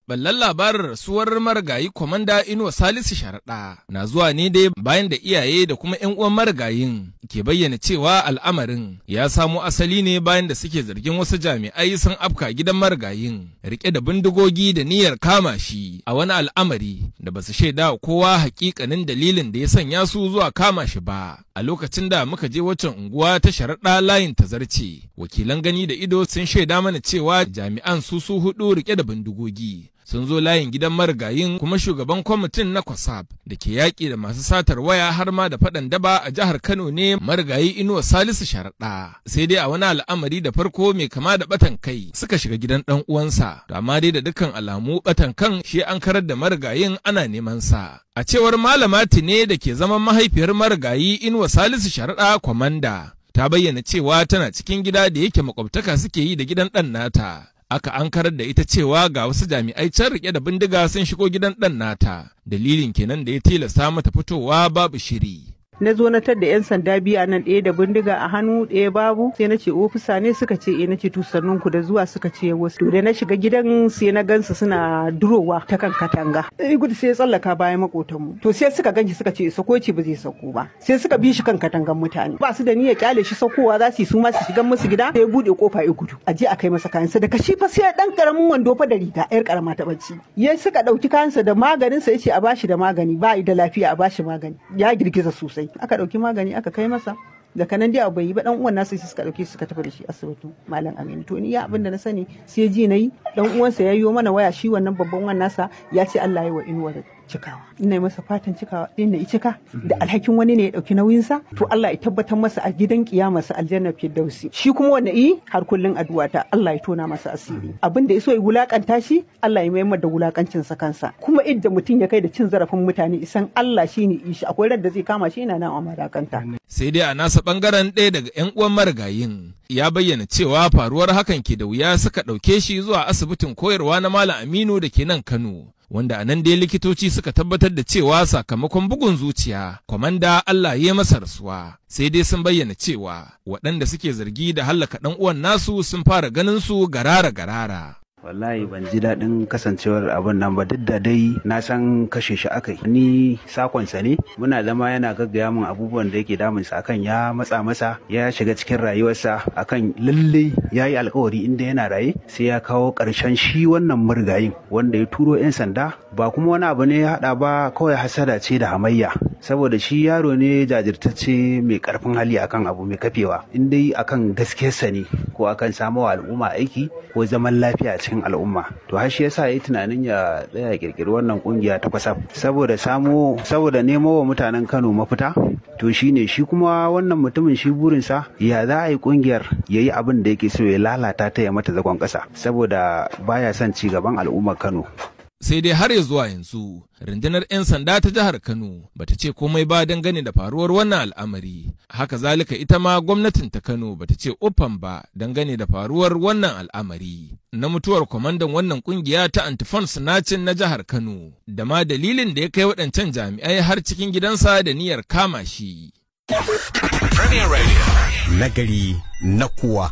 Ballan labarin rasuwar marigayi Kwamanda Inuwa Salisu Sharaɗa na zuwa ne dai bayan da iyaye da kuma 'yan uwan marigayin ke bayyana cewa al'amarin ya samo asali ne bayan da suke zargin wasu jami'ai sun afka gidan marigayin rike da bindigogi da niyyar kama shi a wani al'amari da ba su shaida wa kowa hakikanin dalilin da ya sanya su zuwa kama shi ba. A lokacin da muka je waccan unguwa ta Sharaɗa layin Tazarce, wakilan gani da ido sun shaida mana cewa jami'an su hudu rike da bindigogi sun zo layin gidan marigayin, kuma shugaban kwamitin na kwasab da ke yaƙi da masu satar waya har ma da faɗan daba a jihar Kano ne marigayi Inuwa Salisu Sharaɗa. Sai dai a wani al'amari da farko mai kama da batan kai suka shiga gidan ɗan uwansa, to amma dai da dukkan alamu batan kan shi an karar da marigayin ana neman sa. A cewar Malama Tine da ke zaman mahaifiyar marigayi Inuwa Salisu Sharaɗa Kwamanda, ta bayyana cewa tana cikin gida da yake makwabtaka suke yi da gidan ɗan nata. Aka ankarar da ita cewa ga wasu jami'ai can rike da bindiga sun shigo gidan ɗan nata, dalilin kenan da ya tilasta mata fitowa babu shiri. Na zo na tadda 'yan sanda biya nan, ɗaya da bindiga a hannu ɗaya babu, sai na ce ofisa ne, suka ce na ce to sannunku da zuwa, suka ce wasu. Da na shiga gidan sai na gansu suna durowa ta kan katanga, gudu sai ya tsallaka bayan makotanmu, to sai suka ganshi suka ce sako ce ba zai sako ba, sai suka bi shi kan katangan mutane, ba su da niyyar kyale shi sakowa za su yi su ma su shigan musu gida, sai ya buɗe kofa ya gudu, a je a kai masa kayansa da kashi fa sai dan karamin wando fa da riga yar karama ta bacci, ya suka ɗauki kayansa da maganinsa, ya ce a bashi da magani, ba da lafiya a bashi magani, ya girgiza sosai. Aka ɗauki magani aka kai masa, daga nan dai abu bai yi ba, dan uwan nasa sai suka ɗauke suka tafi da shi asibitin Malam Aminu. To ni ya abin da na sani sai ji nayi dan uwansa ya yi mana waya, shi wannan babban wan nasa ya ce Allah ya wa Inuwa cikawa, ina masa fatan cikawa din da cika da alhakin wani ne ya dauki nauyinsa, to Allah ya tabbatar masa a gidan kiyamarsa aljanna firdausi. Shi kuma wanda har kullun addu'a ta Allah ya tona masa asiri, abin da yaso ya wulakanta shi Allah ya mayar da wulakancin sa kansa, kuma idda mutum ya kai da cin zarafin mutane isan Allah shine ishi, akwai ran da zai kama shi ina nan a madakanta. Sai dai a nasa bangaren ɗaya daga 'yan uwan marigayin ya bayyana cewa faruwar hakan ke da wuya, suka ɗauke shi zuwa asibitin koyarwa na Malam Aminu da ke nan Kano, wanda a nan dai likitoci suka tabbatar da cewa sakamakon bugun zuciya Kwamanda Allah ya masa rasuwa. Sai dai sun bayyana cewa waɗanda suke zargi da hallaka ɗan uwan nasu sun fara ganin su garara-garara. Wallahi ban ji daɗin kasancewar abin nan ba, duk da dai na san kashe shi akai. Ni sakonsa ne, muna zama yana gaggaya min abubuwan da yake damunsa akan ya matsa masa, ya shiga cikin rayuwarsa akan lalle ya yi alkawari inda yana raye sai ya kawo ƙarshen shi wannan murgayin wanda ya turo 'yan sanda. Ba kuma wani abu ne ya haɗa ba, kawai hasada ce da hamayya, saboda shi yaro ne jajirtacce mai ƙarfin hali akan abu mai kafewa, in dai akan gaskiyarsa ne ko akan samuwa al'umma aiki ko zaman lafiya cikin al'umma. To har shi yasa yayi tunanin ya tsaya kirkiri wannan kungiya ta kwasaf saboda nemo wa mutanen Kano mafita. To shine shi kuma wannan mutumin shi burinsa ya za a yi kungiyar yayi abin da yake so ya lalata ta ya mata zagon ƙasa, saboda baya son ci gaban al'ummar Kano. Sai dai har ya zuwa yanzu rundunar 'yan sanda ta jihar Kano bata ce komai ba dangane da faruwar wannan al'amari. Haka zalika ita ma gwamnatin ta Kano bata ce uffan ba dangane da faruwar wannan al'amari na mutuwar kwamandan wannan kungiya ta Anti-Fon Snatching na jihar Kano, da ma dalilin da ya kai waɗancan jami'ai har cikin gidansa da niyyar kama shi. Nagari na kuwa.